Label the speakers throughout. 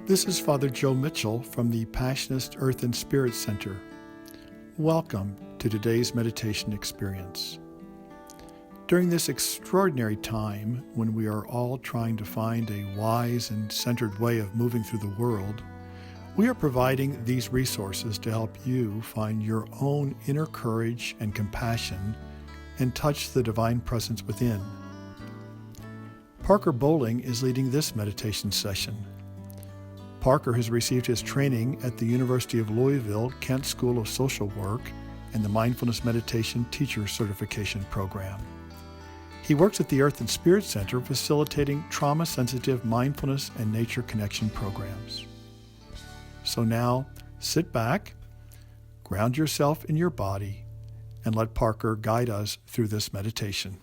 Speaker 1: This is Father Joe Mitchell from the Passionist Earth Spirit Center. Welcome to today's meditation experience. During this extraordinary time when we are all trying to find a wise and centered way of moving through the world, we are providing these resources to help you find your own inner courage and compassion and touch the divine presence within. Parker Bowling is leading this meditation session. Parker has received his training at the University of Louisville Kent School of Social Work and the Mindfulness Meditation Teacher Certification Program. He works at the Earth and Spirit Center facilitating trauma-sensitive mindfulness and nature connection programs. So now, sit back, ground yourself in your body, and let Parker guide us through this meditation.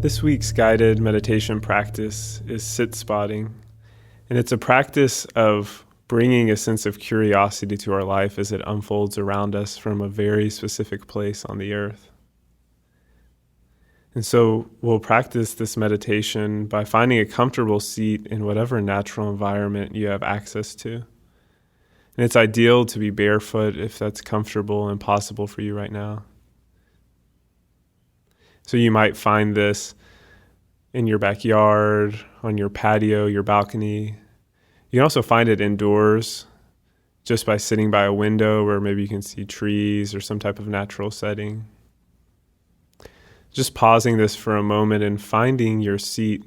Speaker 2: This week's guided meditation practice is sit spotting, and it's a practice of bringing a sense of curiosity to our life as it unfolds around us from a very specific place on the earth. And so we'll practice this meditation by finding a comfortable seat in whatever natural environment you have access to. And it's ideal to be barefoot if that's comfortable and possible for you right now. So you might find this in your backyard, on your patio, your balcony. You can also find it indoors, just by sitting by a window where maybe you can see trees or some type of natural setting. Just pausing this for a moment and finding your seat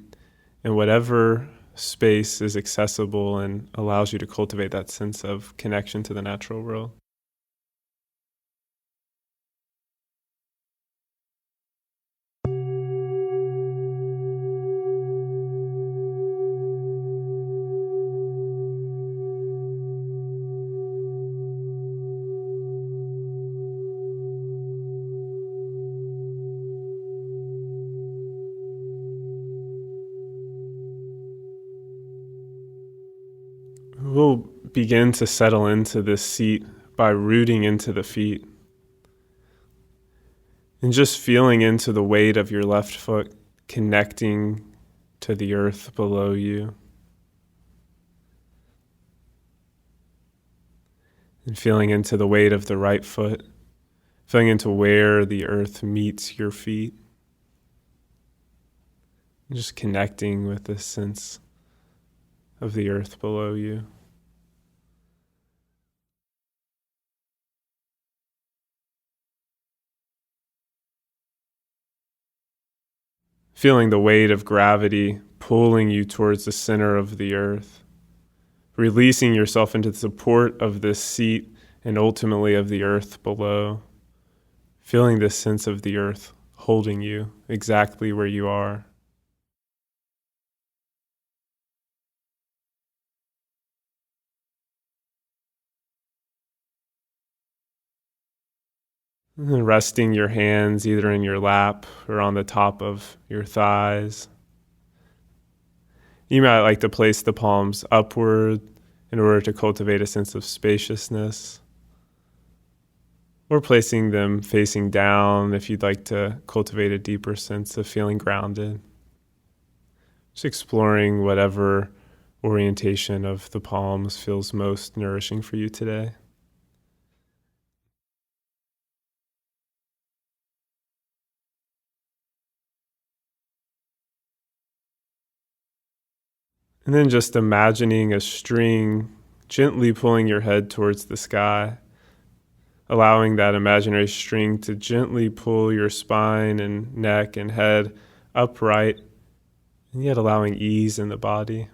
Speaker 2: in whatever space is accessible and allows you to cultivate that sense of connection to the natural world. We'll begin to settle into this seat by rooting into the feet and just feeling into the weight of your left foot connecting to the earth below you, and feeling into the weight of the right foot, feeling into where the earth meets your feet, and just connecting with this sense of the earth below you. Feeling the weight of gravity pulling you towards the center of the earth, releasing yourself into the support of this seat and ultimately of the earth below, feeling this sense of the earth holding you exactly where you are. And then resting your hands either in your lap or on the top of your thighs. You might like to place the palms upward in order to cultivate a sense of spaciousness, or placing them facing down if you'd like to cultivate a deeper sense of feeling grounded. Just exploring whatever orientation of the palms feels most nourishing for you today. And then just imagining a string gently pulling your head towards the sky, allowing that imaginary string to gently pull your spine and neck and head upright, and yet allowing ease in the body.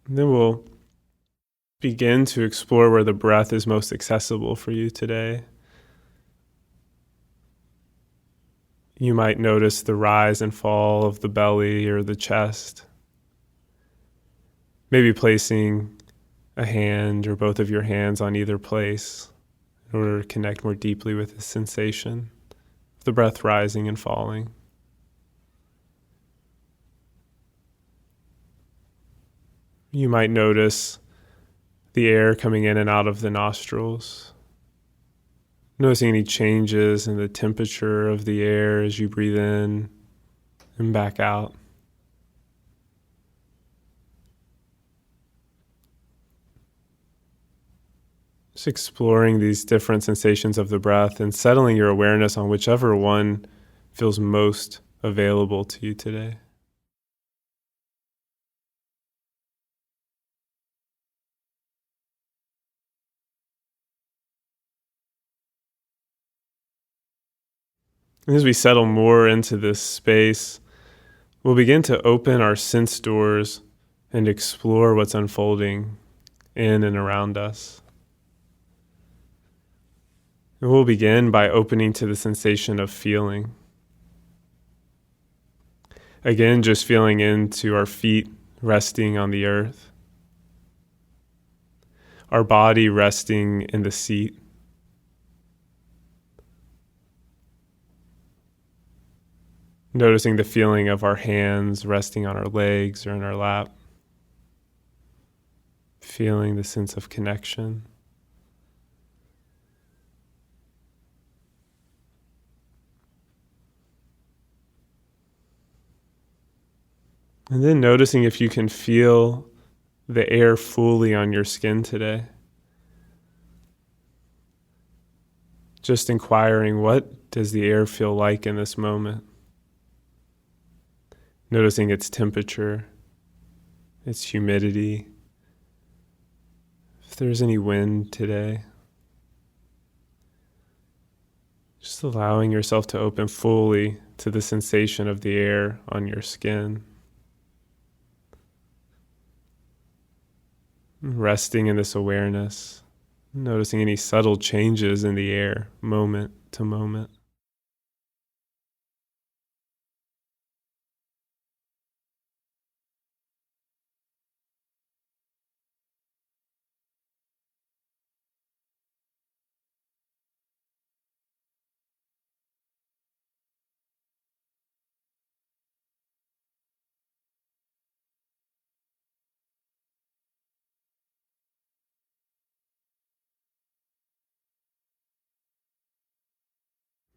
Speaker 2: And then we'll begin to explore where the breath is most accessible for you today. You might notice the rise and fall of the belly or the chest. Maybe placing a hand or both of your hands on either place in order to connect more deeply with the sensation of the breath rising and falling. You might notice the air coming in and out of the nostrils, noticing any changes in the temperature of the air as you breathe in and back out. Just exploring these different sensations of the breath and settling your awareness on whichever one feels most available to you today. And as we settle more into this space, we'll begin to open our sense doors and explore what's unfolding in and around us. And we'll begin by opening to the sensation of feeling. Again, just feeling into our feet resting on the earth, our body resting in the seat, noticing the feeling of our hands resting on our legs or in our lap, feeling the sense of connection. And then noticing if you can feel the air fully on your skin today. Just inquiring, what does the air feel like in this moment? Noticing its temperature, its humidity, if there's any wind today. Just allowing yourself to open fully to the sensation of the air on your skin. Resting in this awareness, noticing any subtle changes in the air, moment to moment.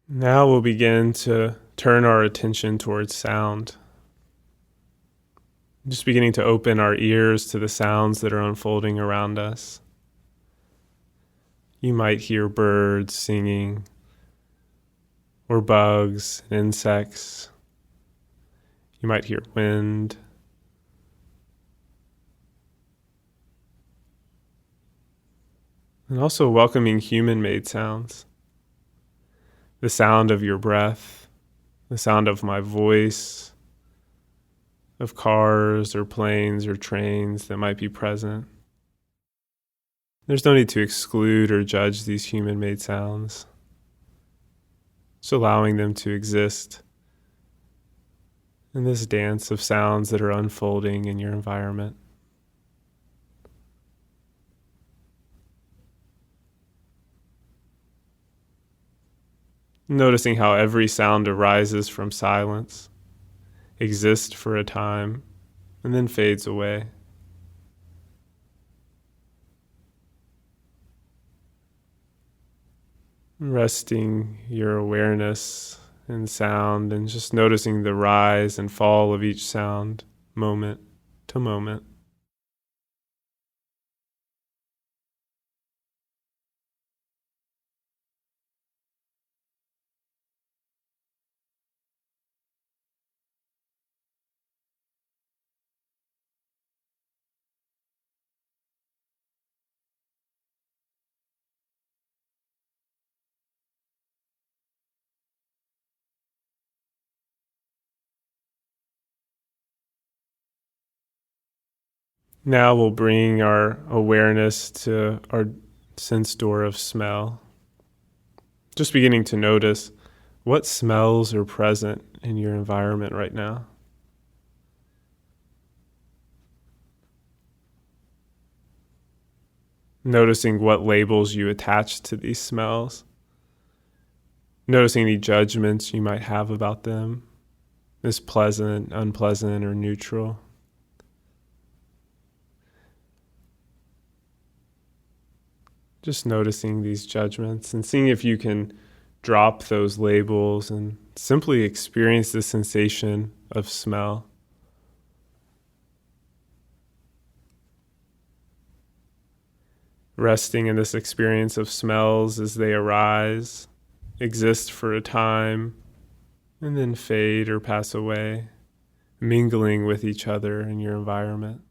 Speaker 2: Now we'll begin to turn our attention towards sound. Just beginning to open our ears to the sounds that are unfolding around us. You might hear birds singing, or bugs and insects. You might hear wind. And also welcoming human-made sounds. The sound of your breath, the sound of my voice, of cars or planes or trains that might be present. There's no need to exclude or judge these human-made sounds. Just allowing them to exist in this dance of sounds that are unfolding in your environment. Noticing how every sound arises from silence, exists for a time, and then fades away. Resting your awareness in sound and just noticing the rise and fall of each sound, moment to moment. Now we'll bring our awareness to our sense door of smell. Just beginning to notice what smells are present in your environment right now. Noticing what labels you attach to these smells. Noticing any judgments you might have about them, as pleasant, unpleasant, or neutral. Just noticing these judgments and seeing if you can drop those labels and simply experience the sensation of smell. Resting in this experience of smells as they arise, exist for a time, and then fade or pass away, mingling with each other in your environment.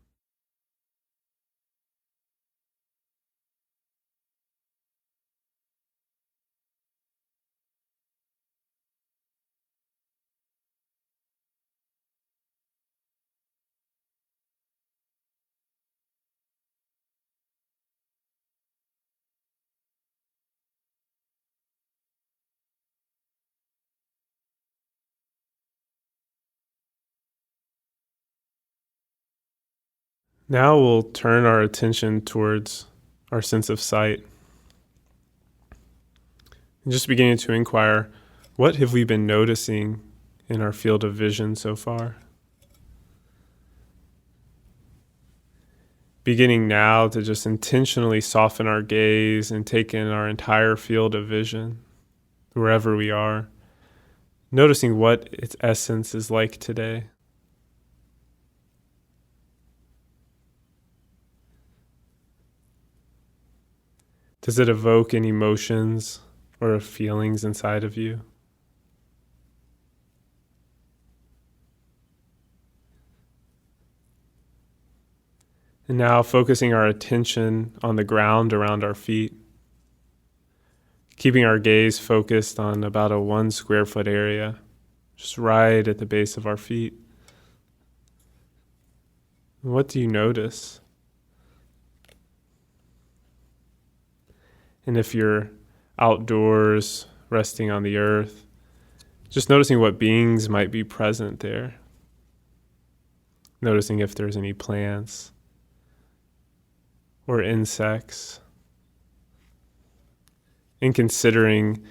Speaker 2: Now we'll turn our attention towards our sense of sight. And just beginning to inquire, what have we been noticing in our field of vision so far? Beginning now to just intentionally soften our gaze and take in our entire field of vision, wherever we are, noticing what its essence is like today. Does it evoke any emotions or feelings inside of you? And now focusing our attention on the ground around our feet, keeping our gaze focused on about a 1 square foot area, just right at the base of our feet. What do you notice? And if you're outdoors, resting on the earth, just noticing what beings might be present there. Noticing if there's any plants or insects. And considering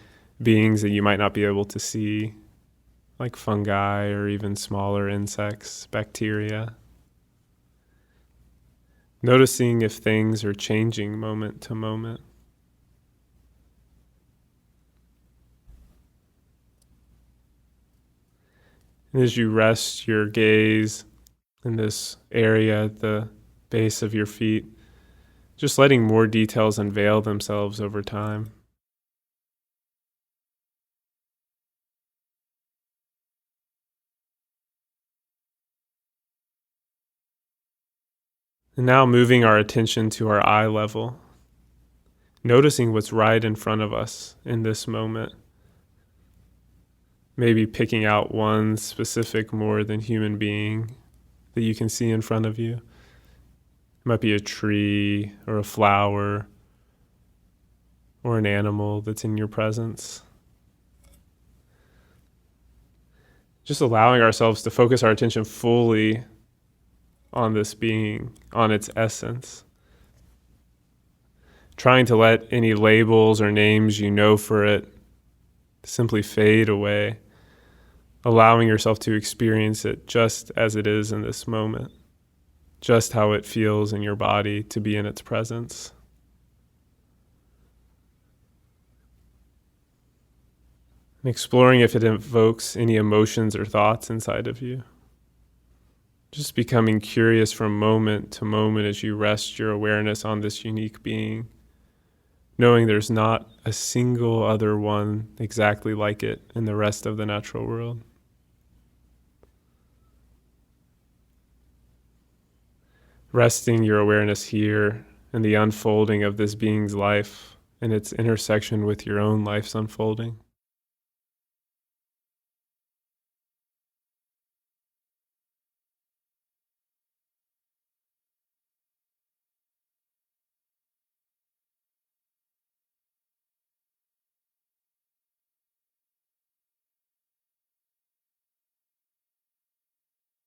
Speaker 2: beings that you might not be able to see, like fungi or even smaller insects, bacteria. Noticing if things are changing moment to moment. And as you rest your gaze in this area at the base of your feet, just letting more details unveil themselves over time. And now moving our attention to our eye level, noticing what's right in front of us in this moment. Maybe picking out one specific more than human being that you can see in front of you. It might be a tree or a flower or an animal that's in your presence. Just allowing ourselves to focus our attention fully on this being, on its essence. Trying to let any labels or names you know for it simply fade away. Allowing yourself to experience it just as it is in this moment, just how it feels in your body to be in its presence. And exploring if it evokes any emotions or thoughts inside of you. Just becoming curious from moment to moment as you rest your awareness on this unique being, knowing there's not a single other one exactly like it in the rest of the natural world. Resting your awareness here in the unfolding of this being's life and its intersection with your own life's unfolding.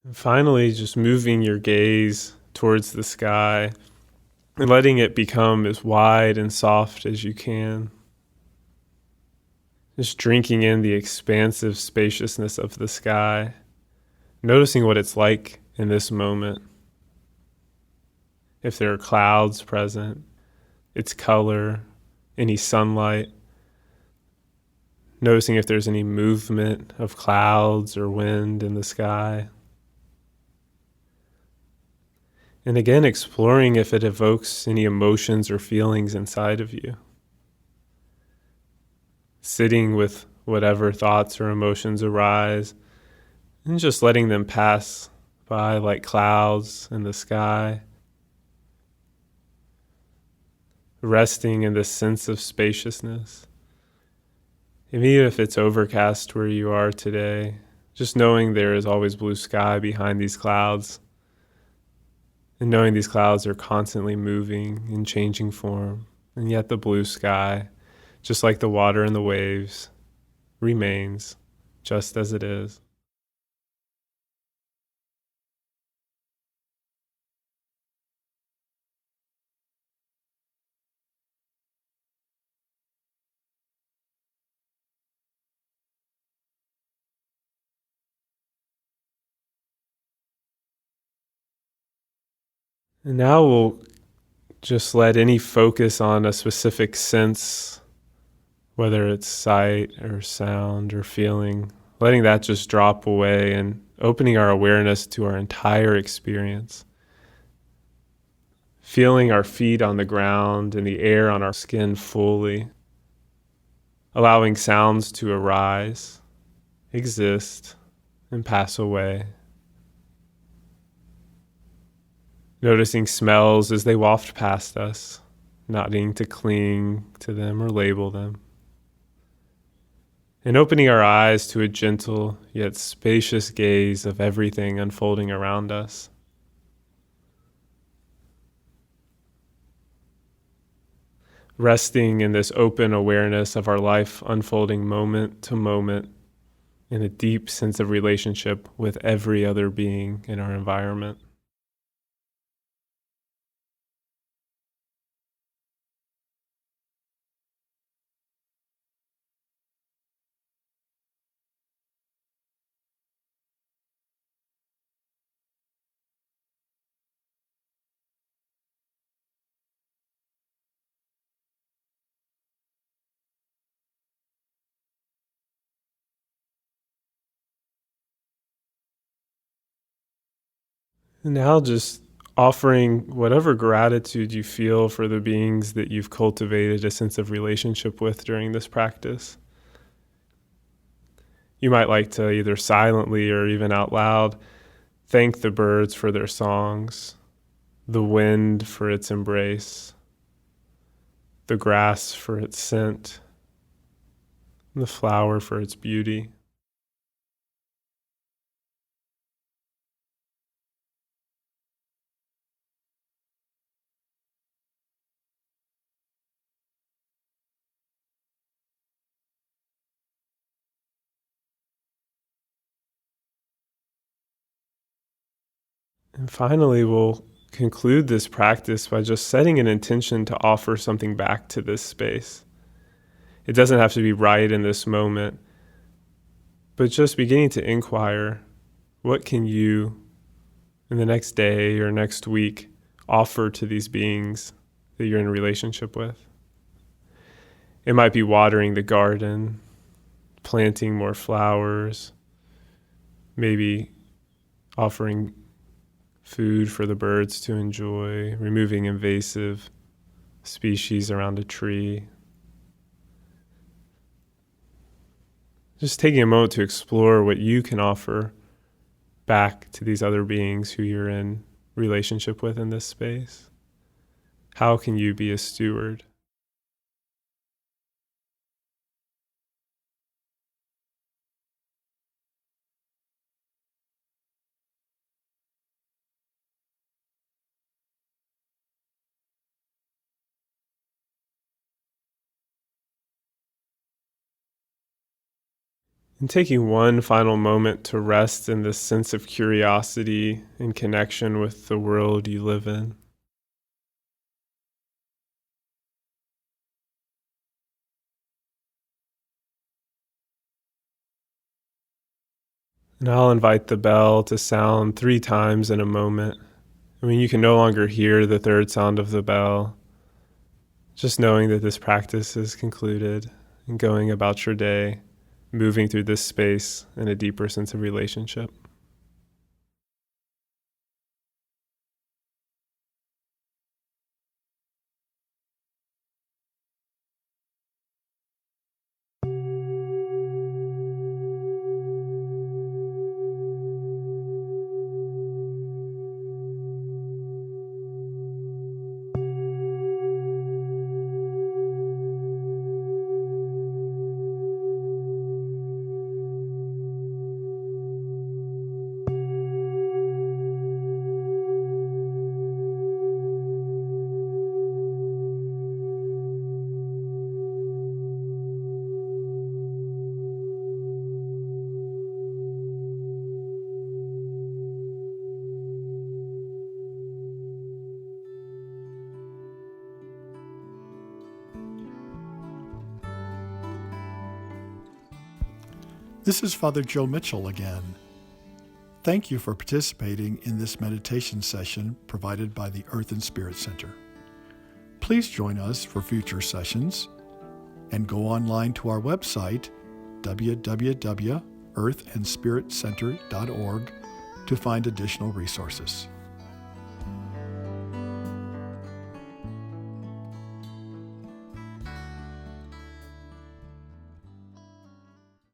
Speaker 2: And finally, just moving your gaze towards the sky and letting it become as wide and soft as you can. Just drinking in the expansive spaciousness of the sky, noticing what it's like in this moment. If there are clouds present, its color, any sunlight, noticing if there's any movement of clouds or wind in the sky. And again, exploring if it evokes any emotions or feelings inside of you. Sitting with whatever thoughts or emotions arise and just letting them pass by like clouds in the sky. Resting in this sense of spaciousness. And even if it's overcast where you are today, just knowing there is always blue sky behind these clouds, and knowing these clouds are constantly moving and changing form, and yet the blue sky, just like the water and the waves, remains just as it is. And now we'll just let any focus on a specific sense, whether it's sight or sound or feeling, letting that just drop away and opening our awareness to our entire experience. Feeling our feet on the ground and the air on our skin fully, allowing sounds to arise, exist, and pass away. Noticing smells as they waft past us, not needing to cling to them or label them. And opening our eyes to a gentle yet spacious gaze of everything unfolding around us. Resting in this open awareness of our life unfolding moment to moment in a deep sense of relationship with every other being in our environment. And now just offering whatever gratitude you feel for the beings that you've cultivated a sense of relationship with during this practice. You might like to either silently or even out loud thank the birds for their songs, the wind for its embrace, the grass for its scent, and the flower for its beauty. And finally, we'll conclude this practice by just setting an intention to offer something back to this space. It doesn't have to be right in this moment, but just beginning to inquire, what can you, in the next day or next week, offer to these beings that you're in a relationship with? It might be watering the garden, planting more flowers, maybe offering food for the birds to enjoy, removing invasive species around a tree. Just taking a moment to explore what you can offer back to these other beings who you're in relationship with in this space. How can you be a steward? And taking one final moment to rest in this sense of curiosity and connection with the world you live in. And I'll invite the bell to sound 3 times in a moment. When you can no longer hear the third sound of the bell, Just knowing that this practice is concluded and going about your day, moving through this space in a deeper sense of relationship.
Speaker 1: This is Father Joe Mitchell again. Thank you for participating in this meditation session provided by the Earth and Spirit Center. Please join us for future sessions and go online to our website, www.earthandspiritcenter.org, to find additional resources.